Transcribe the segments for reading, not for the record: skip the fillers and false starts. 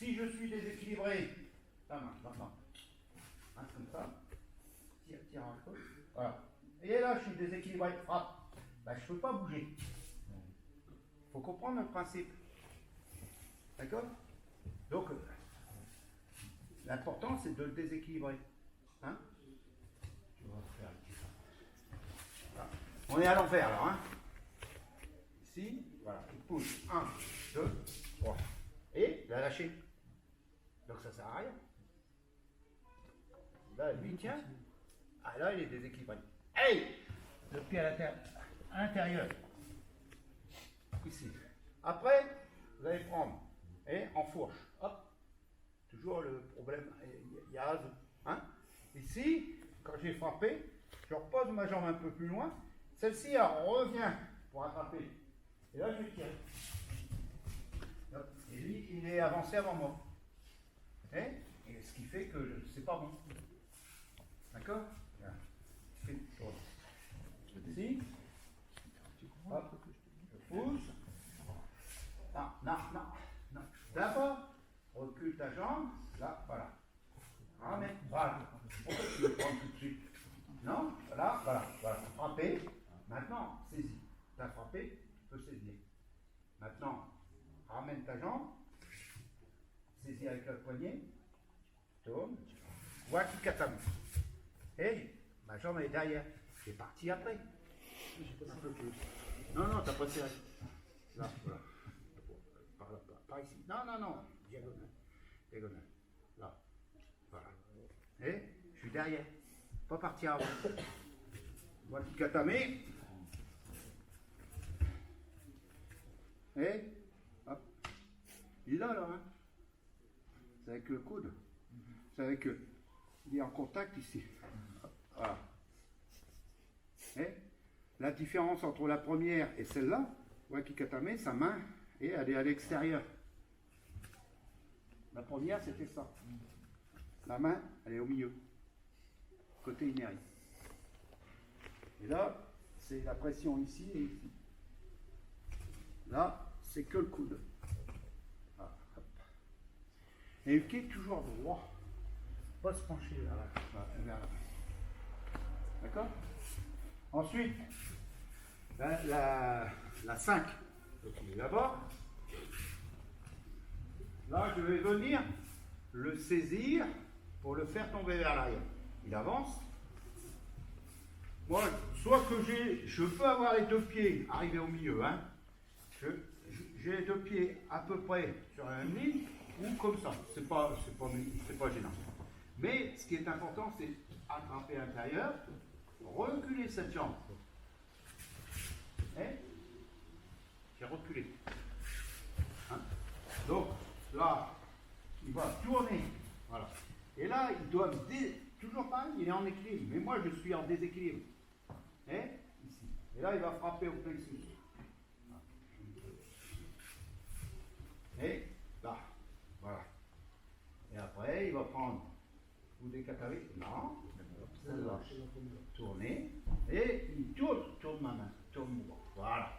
Si je suis déséquilibré, la main, maintenant, hein, comme ça, tire un peu, voilà. Et là, je suis déséquilibré, frappe. Ben, je ne peux pas bouger. Il faut comprendre le principe. D'accord? Donc, l'important, c'est de le déséquilibrer. Hein? Tu vas faire un petit peu. Voilà. On est à l'envers, alors. Hein? Ici, voilà, il pousse. 1, 2, 3. Et il a lâché. Donc ça sert à rien. Là, lui, il tient. Ah, là, il est déséquilibré. Hey! Le pied à l'intérieur. Ici. Après, vous allez prendre. Et en fourche. Hop. Toujours le problème. Il y a. Hein? Ici, quand j'ai frappé, je repose ma jambe un peu plus loin. Celle-ci, elle revient pour attraper. Et là, je vais tirer. Et lui, il est avancé avant moi. Et ce qui fait que c'est pas bon. D'accord? Je fais une tourne. Ici. Hop. Je pousse. Non, non, non, non. D'abord, recule ta jambe. Là, voilà. Ramène. Voilà. Pourquoi tu veux prendre tout de suite? Non? Voilà, voilà, voilà. Frapper. Maintenant, saisis. Tu as frappé, tu peux saisir. Maintenant, ramène ta jambe. Saisis avec le poignet. Tourne. Wakikatame. Et ma jambe est derrière. C'est parti après. Un peu plus. Non, non, t'as pas serré. Là, voilà. Par ici. Non, non, non. Diagonale. Diagonale. Là. Voilà. Et je suis derrière. Pas partir avant. Wakikatame. Et hop. Il est là, là. Hein. C'est avec le coude. C'est avec eux. Il est en contact ici. Voilà. Et la différence entre la première et celle-là, Wakikatame, sa main, et elle est à l'extérieur. La première, c'était ça. La main, elle est au milieu. Côté ineri. Et là, c'est la pression ici et ici. Là, c'est que le coude. Voilà. Et le pied est toujours droit. Pas se pencher vers là. D'accord? Ensuite, la 5. Donc il est là-bas. Là, je vais venir le saisir pour le faire tomber vers l'arrière. Il avance. Moi, soit que je peux avoir les deux pieds arrivés au milieu. Hein. J'ai les deux pieds à peu près sur la même ligne ou comme ça. C'est pas gênant. Mais ce qui est important, c'est attraper à l'intérieur, reculer cette jambe. Et j'ai reculé. Hein? Donc là, il va tourner. Voilà. Et là, il doit toujours pareil, il est en équilibre. Mais moi, je suis en déséquilibre. Et ici. Et là, il va frapper au plexus. Et là. Voilà. Et après, il va prendre. Vous décatavez. Non. Celle-là. Tournez. Et il tourne ma main. Tourne mon bras. Voilà.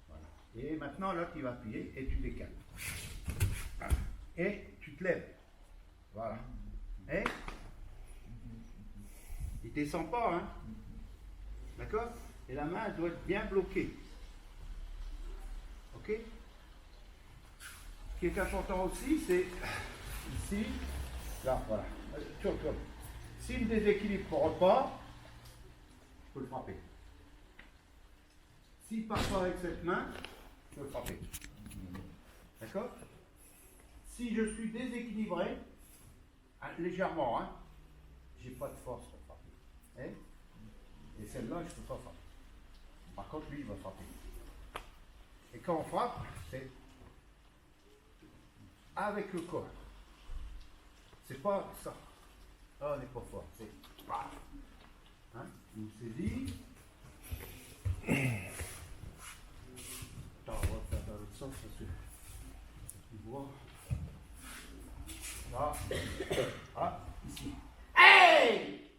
Voilà. Et maintenant, l'autre, il va appuyer et tu décales. Voilà. Et tu te lèves. Voilà. Et il ne descend pas, hein. D'accord? Et la main, elle doit être bien bloquée. Ok? Ce qui est important aussi, c'est ici, là, voilà. Tourne. S'il me déséquilibre pour repas, je peux le frapper. S'il ne part pas avec cette main, je peux le frapper. D'accord? Si je suis déséquilibré, légèrement, hein, j'ai pas de force pour frapper. Hein? Et celle-là, je ne peux pas frapper. Par contre, lui, il va frapper. Et quand on frappe, c'est avec le corps. C'est pas ça. Là, on n'est pas fort. C'est hein? Il saisit. Attends, on va faire dans l'autre sens parce que tu vois. Là. Ah, ici. Hey!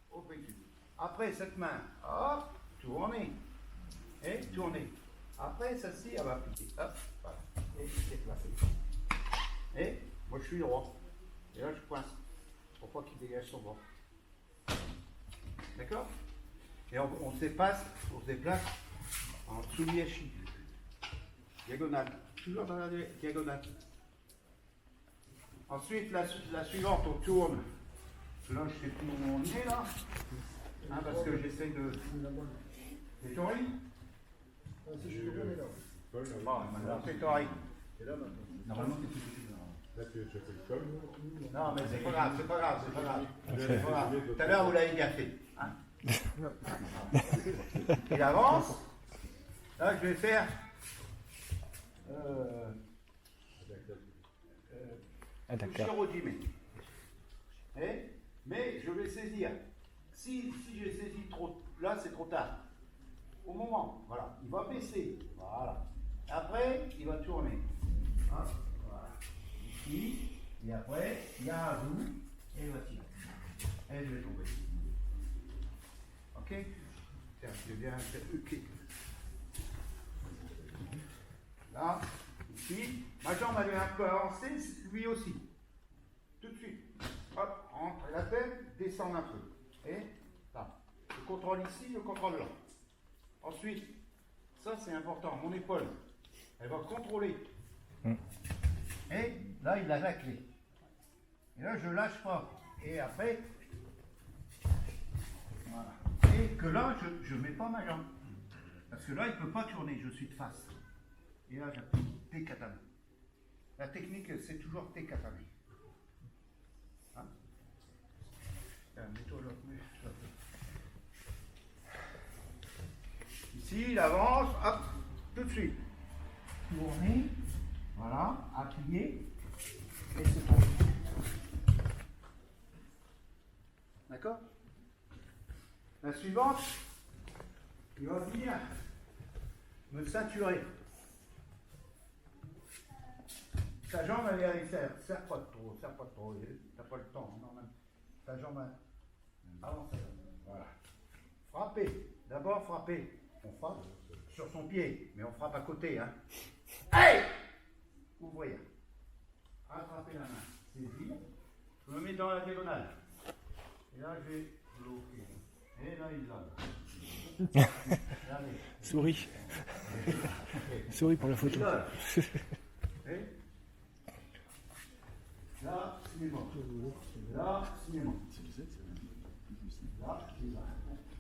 Au plexus. Après, cette main, hop, tournez. Et tournez. Après, celle-ci, elle va piquer. Hop, voilà. Et c'est placé. Et Moi je suis droit. Et là je coince. Pour pas qu'il dégage son bras. D'accord? Et on se déplace en Tsumiyashi. Diagonale. Toujours dans la diagonale. Ensuite, la suivante, on tourne. Là, je sais plus où on est là. Hein, parce que j'essaie de. C'est ton riz? Bon, maintenant, c'est ton riz. Normalement, c'est tout. Là, tu as fait le col. Non, mais c'est pas grave, c'est pas grave, c'est pas grave. C'est pas grave. Tout à l'heure, vous l'avez bien fait. Hein. Il avance. Là, je vais faire. Shirojime. Mais je vais saisir. Si je saisis trop, là, c'est trop tard. Au moment, voilà, il va baisser. Voilà. Après, il va tourner. Hein, voilà. Ici. Et après, il y a un bout, et il va tirer. Et je vais tomber. Ok? Tiens, je viens faire ok. Là, ici, ma jambe elle est un peu avancée, lui aussi. Tout de suite. Hop, entre la tête, descend un peu. Et là. Je contrôle ici, je contrôle là. Ensuite, ça c'est important, mon épaule, elle va contrôler. Et là, il a la clé. Et là, je lâche pas. Et après, voilà. Et que là, je ne mets pas ma jambe. Parce que là, il ne peut pas tourner, je suis de face. Et là, j'appuie T-katame. La technique, c'est toujours T-katame. Hein? Mets-toi là. Ici, il avance, hop, tout de suite. Tourner, voilà, appuyer, et c'est tout. D'accord? La suivante, il va venir me ceinturer. Sa jambe, elle est à l'extérieur. Serre pas trop, t'as pas le temps, normal. Ta jambe, avance. Voilà. Frappez, d'abord frappez. On frappe sur son pied, mais on frappe à côté, hein. Hey! Vous voyez. Attrapez la main, saisis. Je me mets dans la diagonale. Et là, je vais bloquer. Et là, il l'a. Regardez. Souris. Souris pour la photo. Et là, cinéma. Là, cinéma. Là, il va.